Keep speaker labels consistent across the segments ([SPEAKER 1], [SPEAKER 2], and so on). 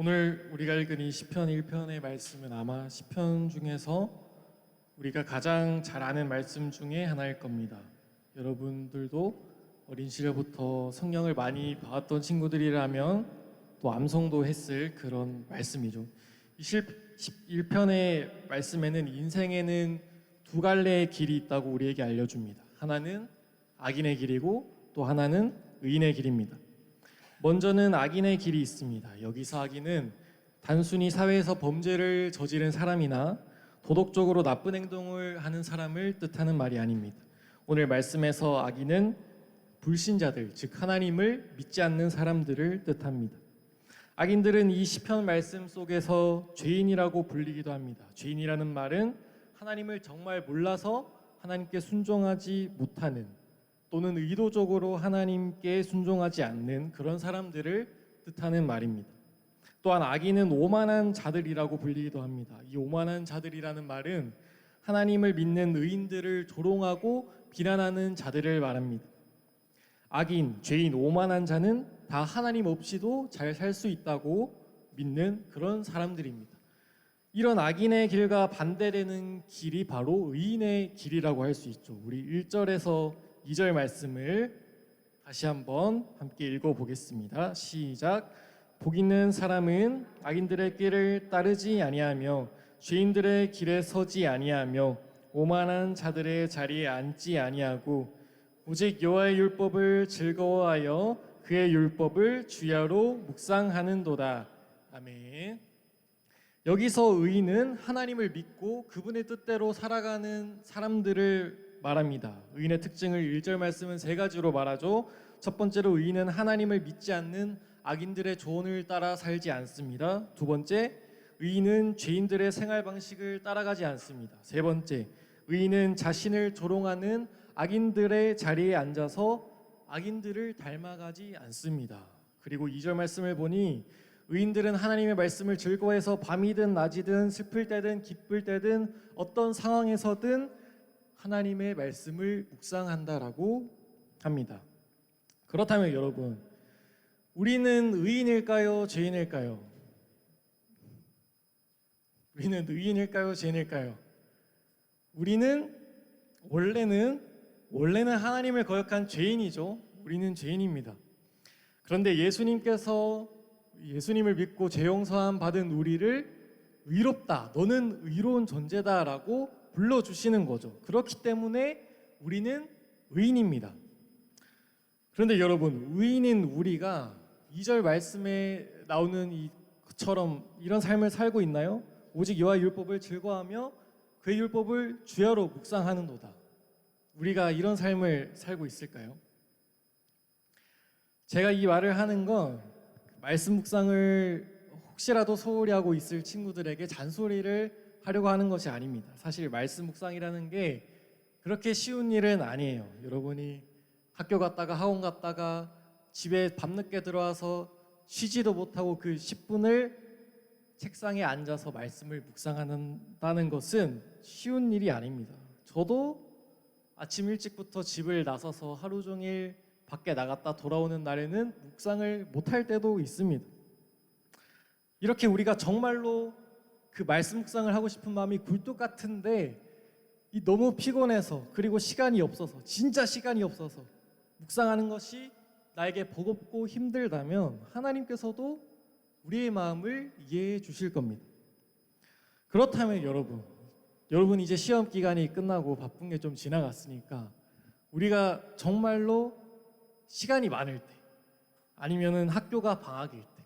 [SPEAKER 1] 오늘 우리가 읽은 이 시편 1편의 말씀은 아마 시편 중에서 우리가 가장 잘 아는 말씀 중에 하나일 겁니다. 여러분들도 어린 시절부터 성경을 많이 봐왔던 친구들이라면 또 암송도 했을 그런 말씀이죠. 이 1편의 말씀에는 인생에는 두 갈래의 길이 있다고 우리에게 알려줍니다. 하나는 악인의 길이고 또 하나는 의인의 길입니다. 먼저는 악인의 길이 있습니다. 여기서 악인은 단순히 사회에서 범죄를 저지른 사람이나 도덕적으로 나쁜 행동을 하는 사람을 뜻하는 말이 아닙니다. 오늘 말씀에서 악인은 불신자들, 즉 하나님을 믿지 않는 사람들을 뜻합니다. 악인들은 이 시편 말씀 속에서 죄인이라고 불리기도 합니다. 죄인이라는 말은 하나님을 정말 몰라서 하나님께 순종하지 못하는 또는 의도적으로 하나님께 순종하지 않는 그런 사람들을 뜻하는 말입니다. 또한 악인은 오만한 자들이라고 불리기도 합니다. 이 오만한 자들이라는 말은 하나님을 믿는 의인들을 조롱하고 비난하는 자들을 말합니다. 악인, 죄인, 오만한 자는 다 하나님 없이도 잘 살 수 있다고 믿는 그런 사람들입니다. 이런 악인의 길과 반대되는 길이 바로 의인의 길이라고 할 수 있죠. 우리 1절에서 2절 말씀을 다시 한번 함께 읽어보겠습니다. 시작. 복 있는 사람은 악인들의 길을 따르지 아니하며 죄인들의 길에 서지 아니하며 오만한 자들의 자리에 앉지 아니하고 오직 여호와의 율법을 즐거워하여 그의 율법을 주야로 묵상하는도다. 아멘. 여기서 의인은 하나님을 믿고 그분의 뜻대로 살아가는 사람들을 말합니다. 의인의 특징을 1절 말씀은 세 가지로 말하죠. 첫 번째로 의인은 하나님을 믿지 않는 악인들의 조언을 따라 살지 않습니다. 두 번째, 의인은 죄인들의 생활 방식을 따라가지 않습니다. 세 번째, 의인은 자신을 조롱하는 악인들의 자리에 앉아서 악인들을 닮아가지 않습니다. 그리고 2절 말씀을 보니 의인들은 하나님의 말씀을 즐거워해서 밤이든 낮이든 슬플 때든 기쁠 때든 어떤 상황에서든 하나님의 말씀을 묵상한다라고 합니다. 그렇다면 여러분, 우리는 의인일까요? 죄인일까요? 우리는 의인일까요? 죄인일까요? 우리는 원래는 하나님을 거역한 죄인이죠. 우리는 죄인입니다. 그런데 예수님을 믿고 죄 용서함 받은 우리를 의롭다, 너는 의로운 존재다라고 불러주시는 거죠. 그렇기 때문에 우리는 의인입니다. 그런데 여러분, 의인인 우리가 2절 말씀에 나오는 이처럼 이런 삶을 살고 있나요? 오직 여호와의 율법을 즐거워하며 그의 율법을 주야로 묵상하는도다. 우리가 이런 삶을 살고 있을까요? 제가 이 말을 하는 건 말씀 묵상을 혹시라도 소홀히 하고 있을 친구들에게 잔소리를 하려고 하는 것이 아닙니다. 사실 말씀 묵상이라는 게 그렇게 쉬운 일은 아니에요. 여러분이 학교 갔다가 학원 갔다가 집에 밤늦게 들어와서 쉬지도 못하고 그 10분을 책상에 앉아서 말씀을 묵상한다는 것은 쉬운 일이 아닙니다. 저도 아침 일찍부터 집을 나서서 하루 종일 밖에 나갔다 돌아오는 날에는 묵상을 못할 때도 있습니다. 이렇게 우리가 정말로 그 말씀 묵상을 하고 싶은 마음이 굴뚝 같은데 너무 피곤해서 그리고 시간이 없어서 진짜 시간이 없어서 묵상하는 것이 나에게 버겁고 힘들다면 하나님께서도 우리의 마음을 이해해 주실 겁니다. 그렇다면 여러분 이제 시험 기간이 끝나고 바쁜 게 좀 지나갔으니까 우리가 정말로 시간이 많을 때 아니면은 학교가 방학일 때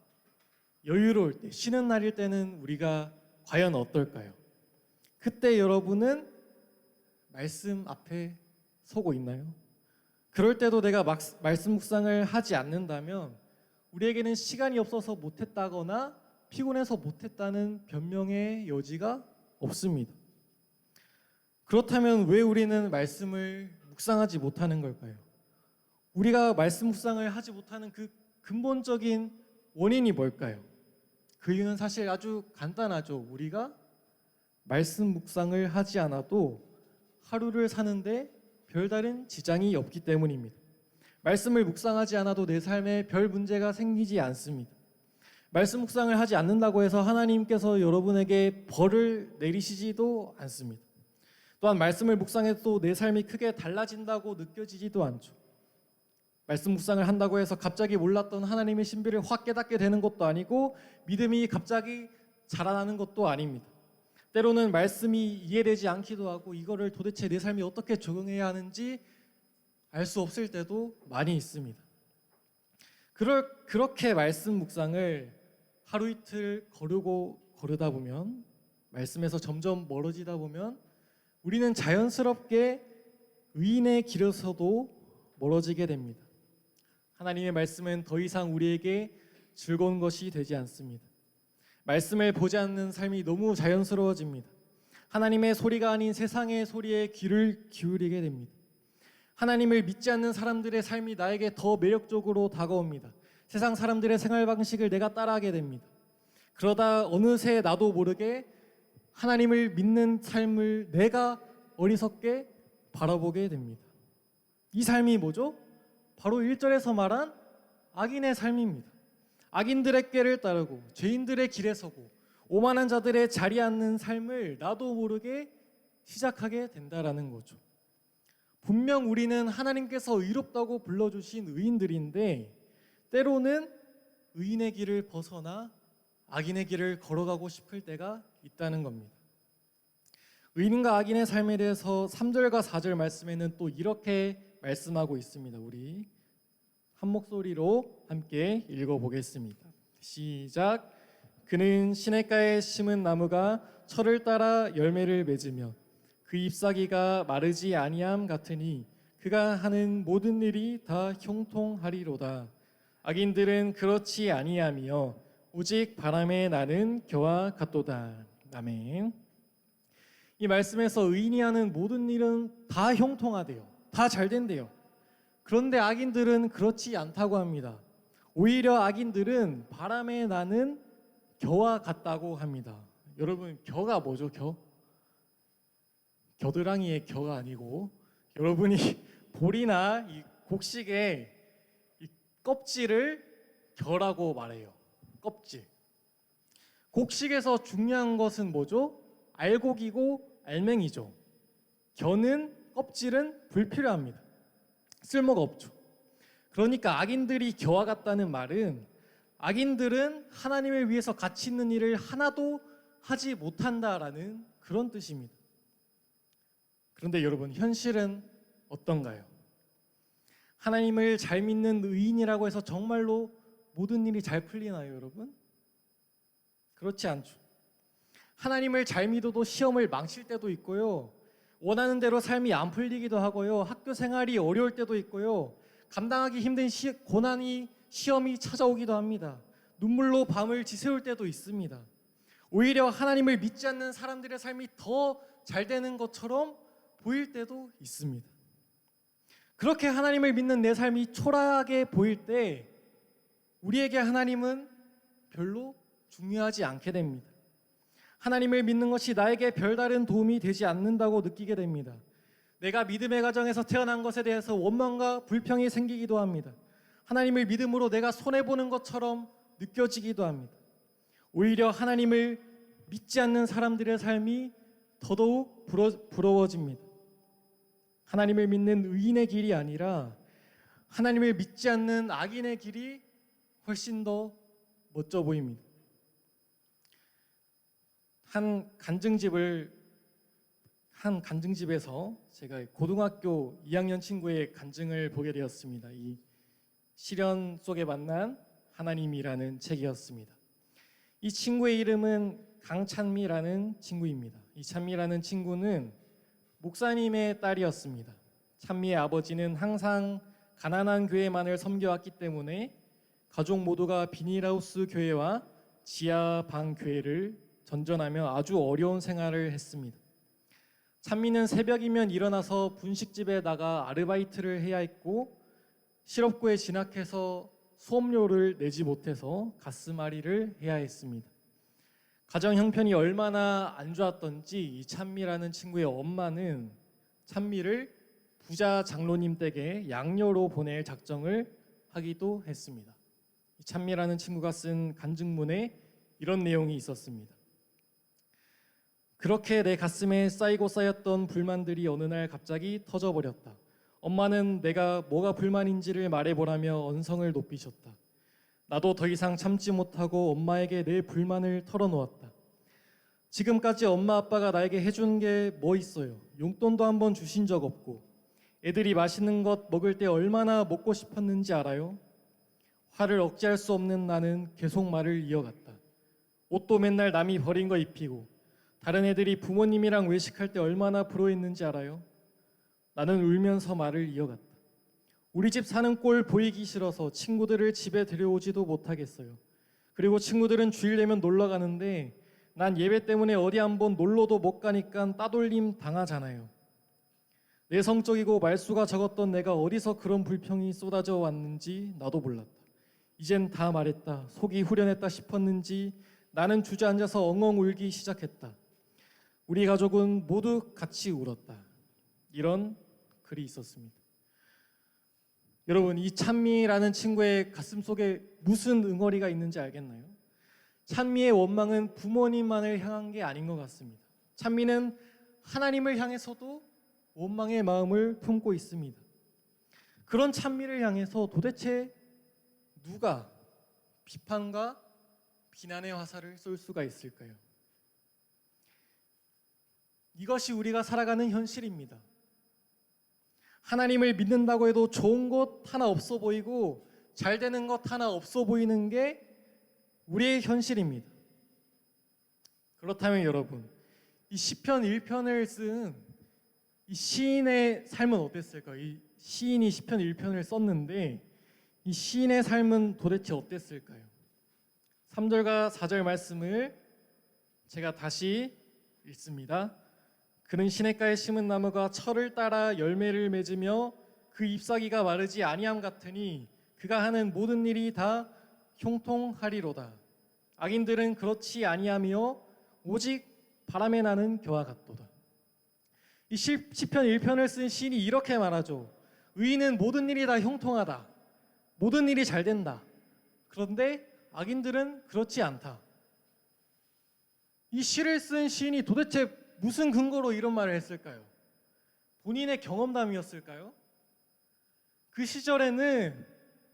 [SPEAKER 1] 여유로울 때 쉬는 날일 때는 우리가 과연 어떨까요? 그때 여러분은 말씀 앞에 서고 있나요? 그럴 때도 내가 말씀 묵상을 하지 않는다면 우리에게는 시간이 없어서 못했다거나 피곤해서 못했다는 변명의 여지가 없습니다. 그렇다면 왜 우리는 말씀을 묵상하지 못하는 걸까요? 우리가 말씀 묵상을 하지 못하는 그 근본적인 원인이 뭘까요? 그 이유는 사실 아주 간단하죠. 우리가 말씀 묵상을 하지 않아도 하루를 사는데 별다른 지장이 없기 때문입니다. 말씀을 묵상하지 않아도 내 삶에 별 문제가 생기지 않습니다. 말씀 묵상을 하지 않는다고 해서 하나님께서 여러분에게 벌을 내리시지도 않습니다. 또한 말씀을 묵상해도 내 삶이 크게 달라진다고 느껴지지도 않죠. 말씀 묵상을 한다고 해서 갑자기 몰랐던 하나님의 신비를 확 깨닫게 되는 것도 아니고 믿음이 갑자기 자라나는 것도 아닙니다. 때로는 말씀이 이해되지 않기도 하고 이거를 도대체 내 삶에 어떻게 적용해야 하는지 알 수 없을 때도 많이 있습니다. 그렇게 말씀 묵상을 하루 이틀 거르다 보면, 말씀에서 점점 멀어지다 보면 우리는 자연스럽게 의인의 길에서도 멀어지게 됩니다. 하나님의 말씀은 더 이상 우리에게 즐거운 것이 되지 않습니다. 말씀을 보지 않는 삶이 너무 자연스러워집니다. 하나님의 소리가 아닌 세상의 소리에 귀를 기울이게 됩니다. 하나님을 믿지 않는 사람들의 삶이 나에게 더 매력적으로 다가옵니다. 세상 사람들의 생활 방식을 내가 따라하게 됩니다. 그러다 어느새 나도 모르게 하나님을 믿는 삶을 내가 어리석게 바라보게 됩니다. 이 삶이 뭐죠? 바로 1절에서 말한 악인의 삶입니다. 악인들의 꾀를 따르고 죄인들의 길에 서고 오만한 자들의 자리에 앉는 삶을 나도 모르게 시작하게 된다라는 거죠. 분명 우리는 하나님께서 의롭다고 불러주신 의인들인데 때로는 의인의 길을 벗어나 악인의 길을 걸어가고 싶을 때가 있다는 겁니다. 의인과 악인의 삶에 대해서 3절과 4절 말씀에는 또 이렇게 말씀하고 있습니다. 우리 한 목소리로 함께 읽어보겠습니다. 시작. 그는 시냇가에 심은 나무가 철을 따라 열매를 맺으며 그 잎사귀가 마르지 아니함 같으니 그가 하는 모든 일이 다 형통하리로다. 악인들은 그렇지 아니하며 오직 바람에 나는 겨와 같도다. 아멘. 이 말씀에서 의인이 하는 모든 일은 다 형통하대요. 다 잘 된대요. 그런데 악인들은 그렇지 않다고 합니다. 오히려 악인들은 바람에 나는 겨와 같다고 합니다. 여러분, 겨가 뭐죠? 겨드랑이의 겨가 아니고 여러분이 볼이나 이 곡식의 이 껍질을 겨라고 말해요. 껍질. 곡식에서 중요한 것은 뭐죠? 알곡이고 알맹이죠. 겨는 껍질은 불필요합니다. 쓸모가 없죠. 그러니까 악인들이 겨와 같다는 말은 악인들은 하나님을 위해서 가치 있는 일을 하나도 하지 못한다라는 그런 뜻입니다. 그런데 여러분, 현실은 어떤가요? 하나님을 잘 믿는 의인이라고 해서 정말로 모든 일이 잘 풀리나요, 여러분? 그렇지 않죠. 하나님을 잘 믿어도 시험을 망칠 때도 있고요. 원하는 대로 삶이 안 풀리기도 하고요. 학교 생활이 어려울 때도 있고요. 감당하기 힘든 고난이 시험이 찾아오기도 합니다. 눈물로 밤을 지새울 때도 있습니다. 오히려 하나님을 믿지 않는 사람들의 삶이 더 잘 되는 것처럼 보일 때도 있습니다. 그렇게 하나님을 믿는 내 삶이 초라하게 보일 때 우리에게 하나님은 별로 중요하지 않게 됩니다. 하나님을 믿는 것이 나에게 별다른 도움이 되지 않는다고 느끼게 됩니다. 내가 믿음의 가정에서 태어난 것에 대해서 원망과 불평이 생기기도 합니다. 하나님을 믿음으로 내가 손해보는 것처럼 느껴지기도 합니다. 오히려 하나님을 믿지 않는 사람들의 삶이 더더욱 부러워집니다. 하나님을 믿는 의인의 길이 아니라 하나님을 믿지 않는 악인의 길이 훨씬 더 멋져 보입니다. 한 간증집에서 제가 고등학교 2학년 친구의 간증을 보게 되었습니다. 이 시련 속에 만난 하나님이라는 책이었습니다. 이 친구의 이름은 강찬미라는 친구입니다. 이 찬미라는 친구는 목사님의 딸이었습니다. 찬미의 아버지는 항상 가난한 교회만을 섬겨왔기 때문에 가족 모두가 비닐하우스 교회와 지하방 교회를 전전하며 아주 어려운 생활을 했습니다. 찬미는 새벽이면 일어나서 분식집에 나가 아르바이트를 해야 했고 실업고에 진학해서 수업료를 내지 못해서 가스마리를 해야 했습니다. 가정 형편이 얼마나 안 좋았던지 이 찬미라는 친구의 엄마는 찬미를 부자 장로님 댁에 양녀로 보낼 작정을 하기도 했습니다. 찬미라는 친구가 쓴 간증문에 이런 내용이 있었습니다. 그렇게 내 가슴에 쌓이고 쌓였던 불만들이 어느 날 갑자기 터져버렸다. 엄마는 내가 뭐가 불만인지를 말해보라며 언성을 높이셨다. 나도 더 이상 참지 못하고 엄마에게 내 불만을 털어놓았다. 지금까지 엄마 아빠가 나에게 해준 게 뭐 있어요? 용돈도 한번 주신 적 없고 애들이 맛있는 것 먹을 때 얼마나 먹고 싶었는지 알아요? 화를 억제할 수 없는 나는 계속 말을 이어갔다. 옷도 맨날 남이 버린 거 입히고 다른 애들이 부모님이랑 외식할 때 얼마나 부러워했는지 알아요? 나는 울면서 말을 이어갔다. 우리 집 사는 꼴 보이기 싫어서 친구들을 집에 데려오지도 못하겠어요. 그리고 친구들은 주일 되면 놀러 가는데 난 예배 때문에 어디 한번 놀러도 못 가니까 따돌림 당하잖아요. 내성적이고 말수가 적었던 내가 어디서 그런 불평이 쏟아져 왔는지 나도 몰랐다. 이젠 다 말했다. 속이 후련했다 싶었는지 나는 주저앉아서 엉엉 울기 시작했다. 우리 가족은 모두 같이 울었다. 이런 글이 있었습니다. 여러분, 이 찬미라는 친구의 가슴 속에 무슨 응어리가 있는지 알겠나요? 찬미의 원망은 부모님만을 향한 게 아닌 것 같습니다. 찬미는 하나님을 향해서도 원망의 마음을 품고 있습니다. 그런 찬미를 향해서 도대체 누가 비판과 비난의 화살을 쏠 수가 있을까요? 이것이 우리가 살아가는 현실입니다. 하나님을 믿는다고 해도 좋은 것 하나 없어 보이고 잘 되는 것 하나 없어 보이는 게 우리의 현실입니다. 그렇다면 여러분, 이 시편 1편을 쓴 이 시인의 삶은 어땠을까요? 이 시인이 시편 1편을 썼는데 이 시인의 삶은 도대체 어땠을까요? 3절과 4절 말씀을 제가 다시 읽습니다. 그는 시냇가에 심은 나무가 철을 따라 열매를 맺으며 그 잎사귀가 마르지 아니함 같으니 그가 하는 모든 일이 다 형통하리로다. 악인들은 그렇지 아니하며 오직 바람에 나는 겨와 같도다. 이 시편 1편을 쓴 시인이 이렇게 말하죠. 의인은 모든 일이 다 형통하다. 모든 일이 잘 된다. 그런데 악인들은 그렇지 않다. 이 시를 쓴 시인이 도대체 무슨 근거로 이런 말을 했을까요? 본인의 경험담이었을까요? 그 시절에는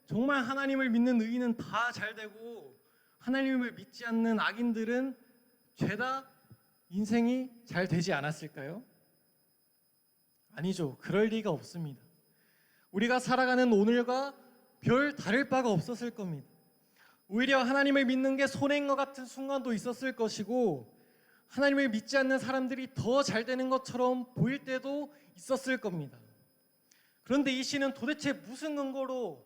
[SPEAKER 1] 정말 하나님을 믿는 의인은 다 잘 되고 하나님을 믿지 않는 악인들은 죄다 인생이 잘 되지 않았을까요? 아니죠. 그럴 리가 없습니다. 우리가 살아가는 오늘과 별 다를 바가 없었을 겁니다. 오히려 하나님을 믿는 게 손해인 것 같은 순간도 있었을 것이고 하나님을 믿지 않는 사람들이 더 잘 되는 것처럼 보일 때도 있었을 겁니다. 그런데 이 시는 도대체 무슨 근거로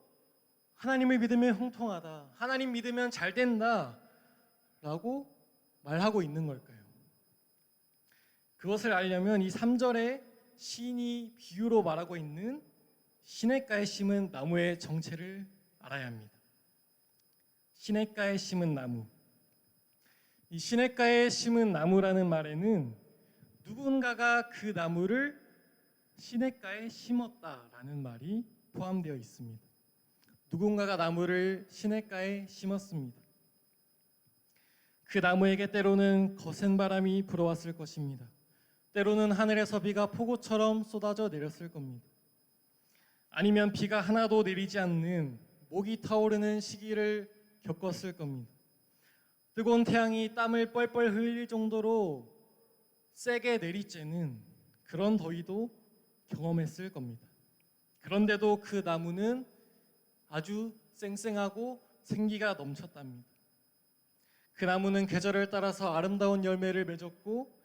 [SPEAKER 1] 하나님을 믿으면 형통하다, 하나님 믿으면 잘 된다 라고 말하고 있는 걸까요? 그것을 알려면 이 3절에 시인이 비유로 말하고 있는 시냇가에 심은 나무의 정체를 알아야 합니다. 시냇가에 심은 나무. 이 시냇가에 심은 나무라는 말에는 누군가가 그 나무를 시냇가에 심었다라는 말이 포함되어 있습니다. 누군가가 나무를 시냇가에 심었습니다. 그 나무에게 때로는 거센 바람이 불어왔을 것입니다. 때로는 하늘에서 비가 폭우처럼 쏟아져 내렸을 겁니다. 아니면 비가 하나도 내리지 않는 목이 타오르는 시기를 겪었을 겁니다. 뜨거운 태양이 땀을 뻘뻘 흘릴 정도로 세게 내리쬐는 그런 더위도 경험했을 겁니다. 그런데도 그 나무는 아주 쌩쌩하고 생기가 넘쳤답니다. 그 나무는 계절을 따라서 아름다운 열매를 맺었고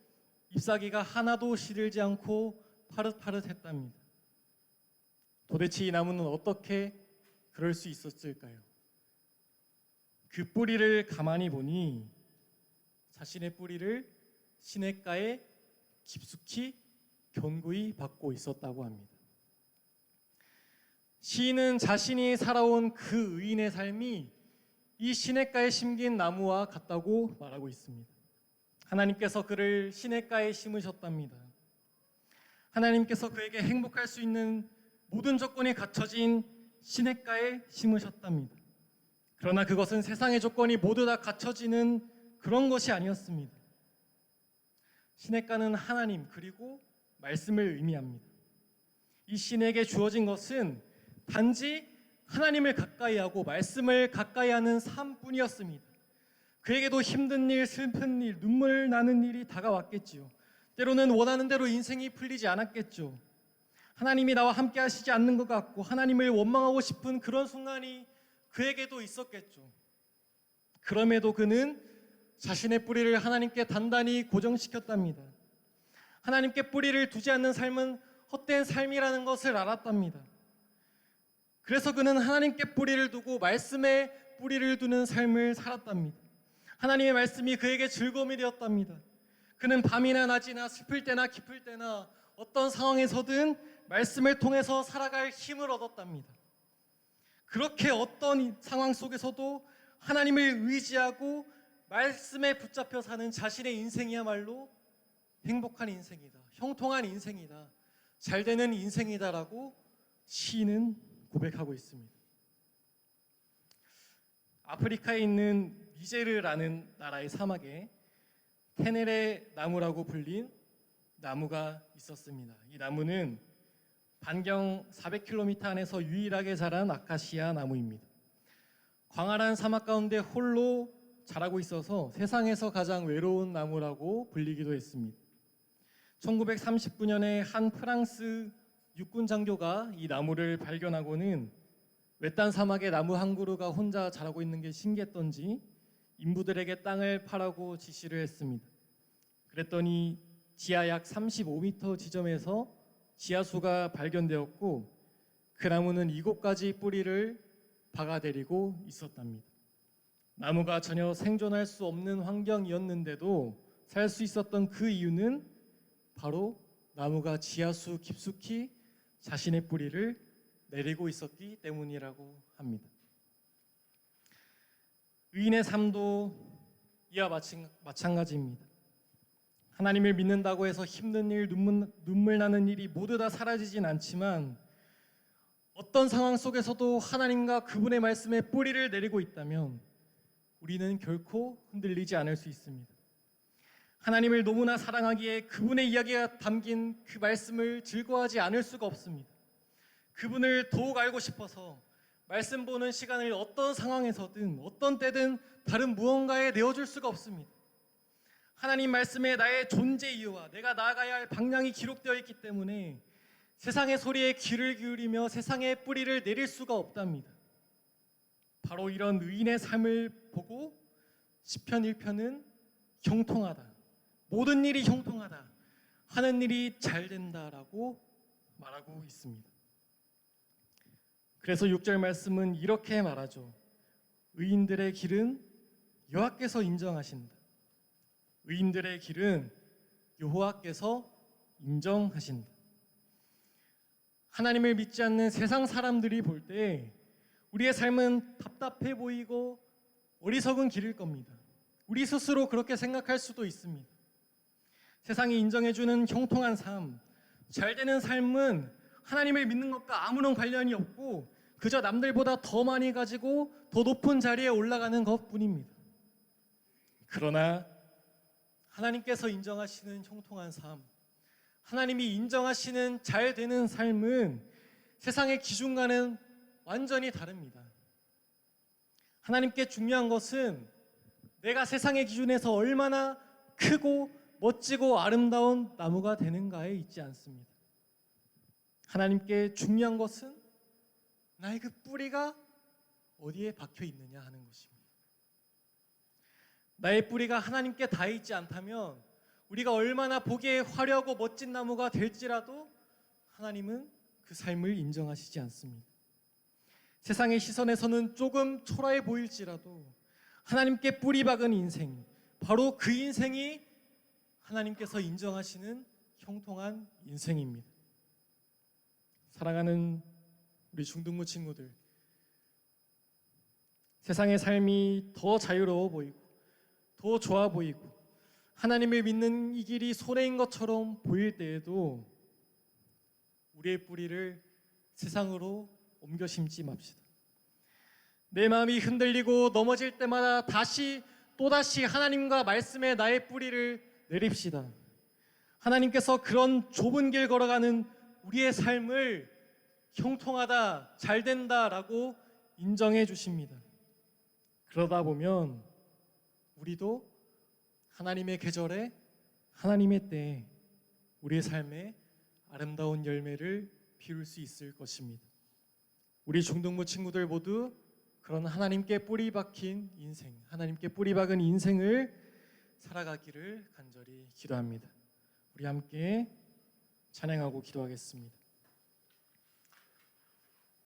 [SPEAKER 1] 잎사귀가 하나도 시들지 않고 파릇파릇했답니다. 도대체 이 나무는 어떻게 그럴 수 있었을까요? 그 뿌리를 가만히 보니 자신의 뿌리를 시냇가에 깊숙이 견고히 박고 있었다고 합니다. 시인은 자신이 살아온 그 의인의 삶이 이 시냇가에 심긴 나무와 같다고 말하고 있습니다. 하나님께서 그를 시냇가에 심으셨답니다. 하나님께서 그에게 행복할 수 있는 모든 조건이 갖춰진 시냇가에 심으셨답니다. 그러나 그것은 세상의 조건이 모두 다 갖춰지는 그런 것이 아니었습니다. 시냇가는 하나님 그리고 말씀을 의미합니다. 이 신에게 주어진 것은 단지 하나님을 가까이 하고 말씀을 가까이 하는 삶뿐이었습니다. 그에게도 힘든 일, 슬픈 일, 눈물 나는 일이 다가왔겠지요. 때로는 원하는 대로 인생이 풀리지 않았겠죠. 하나님이 나와 함께 하시지 않는 것 같고 하나님을 원망하고 싶은 그런 순간이 그에게도 있었겠죠. 그럼에도 그는 자신의 뿌리를 하나님께 단단히 고정시켰답니다. 하나님께 뿌리를 두지 않는 삶은 헛된 삶이라는 것을 알았답니다. 그래서 그는 하나님께 뿌리를 두고 말씀에 뿌리를 두는 삶을 살았답니다. 하나님의 말씀이 그에게 즐거움이 되었답니다. 그는 밤이나 낮이나 슬플 때나 기쁠 때나 어떤 상황에서든 말씀을 통해서 살아갈 힘을 얻었답니다. 그렇게 어떤 상황 속에서도 하나님을 의지하고 말씀에 붙잡혀 사는 자신의 인생이야말로 행복한 인생이다, 형통한 인생이다, 잘되는 인생이다라고 시인은 고백하고 있습니다. 아프리카에 있는 니제르라는 나라의 사막에 테네레 나무라고 불린 나무가 있었습니다. 이 나무는 반경 400km 안에서 유일하게 자란 아카시아 나무입니다. 광활한 사막 가운데 홀로 자라고 있어서 세상에서 가장 외로운 나무라고 불리기도 했습니다. 1939년에 한 프랑스 육군 장교가 이 나무를 발견하고는 외딴 사막에 나무 한 그루가 혼자 자라고 있는 게 신기했던지 인부들에게 땅을 파라고 지시를 했습니다. 그랬더니 지하 약 35m 지점에서 지하수가 발견되었고 그 나무는 이곳까지 뿌리를 박아대리고 있었답니다. 나무가 전혀 생존할 수 없는 환경이었는데도 살 수 있었던 그 이유는 바로 나무가 지하수 깊숙이 자신의 뿌리를 내리고 있었기 때문이라고 합니다. 의인의 삶도 이와 마찬가지입니다. 하나님을 믿는다고 해서 힘든 일, 눈물 나는 일이 모두 다 사라지진 않지만 어떤 상황 속에서도 하나님과 그분의 말씀에 뿌리를 내리고 있다면 우리는 결코 흔들리지 않을 수 있습니다. 하나님을 너무나 사랑하기에 그분의 이야기가 담긴 그 말씀을 즐거워하지 않을 수가 없습니다. 그분을 더욱 알고 싶어서 말씀 보는 시간을 어떤 상황에서든 어떤 때든 다른 무언가에 내어줄 수가 없습니다. 하나님 말씀에 나의 존재 이유와 내가 나아가야 할 방향이 기록되어 있기 때문에 세상의 소리에 귀를 기울이며 세상에 뿌리를 내릴 수가 없답니다. 바로 이런 의인의 삶을 보고 시편 1편은 형통하다, 모든 일이 형통하다, 하는 일이 잘 된다라고 말하고 있습니다. 그래서 6절 말씀은 이렇게 말하죠. 의인들의 길은 여호와께서 인정하신다. 의인들의 길은 여호와께서 인정하신다. 하나님을 믿지 않는 세상 사람들이 볼 때 우리의 삶은 답답해 보이고 어리석은 길일 겁니다. 우리 스스로 그렇게 생각할 수도 있습니다. 세상이 인정해주는 형통한 삶, 잘되는 삶은 하나님을 믿는 것과 아무런 관련이 없고 그저 남들보다 더 많이 가지고 더 높은 자리에 올라가는 것뿐입니다. 그러나 하나님께서 인정하시는 형통한 삶, 하나님이 인정하시는 잘되는 삶은 세상의 기준과는 완전히 다릅니다. 하나님께 중요한 것은 내가 세상의 기준에서 얼마나 크고 멋지고 아름다운 나무가 되는가에 있지 않습니다. 하나님께 중요한 것은 나의 그 뿌리가 어디에 박혀 있느냐 하는 것입니다. 나의 뿌리가 하나님께 닿아 있지 않다면 우리가 얼마나 보기에 화려하고 멋진 나무가 될지라도 하나님은 그 삶을 인정하시지 않습니다. 세상의 시선에서는 조금 초라해 보일지라도 하나님께 뿌리 박은 인생, 바로 그 인생이 하나님께서 인정하시는 형통한 인생입니다. 사랑하는 우리 중등부 친구들, 세상의 삶이 더 자유로워 보이고 더 좋아 보이고 하나님을 믿는 이 길이 손해인 것처럼 보일 때에도 우리의 뿌리를 세상으로 옮겨 심지 맙시다. 내 마음이 흔들리고 넘어질 때마다 또다시 하나님과 말씀에 나의 뿌리를 내립시다. 하나님께서 그런 좁은 길 걸어가는 우리의 삶을 형통하다, 잘 된다라고 인정해 주십니다. 그러다 보면 우리도 하나님의 계절에, 하나님의 때에 우리의 삶에 아름다운 열매를 피울 수 있을 것입니다. 우리 중등부 친구들 모두 그런 하나님께 뿌리 박힌 인생, 하나님께 뿌리 박은 인생을 살아가기를 간절히 기도합니다. 우리 함께 찬양하고 기도하겠습니다.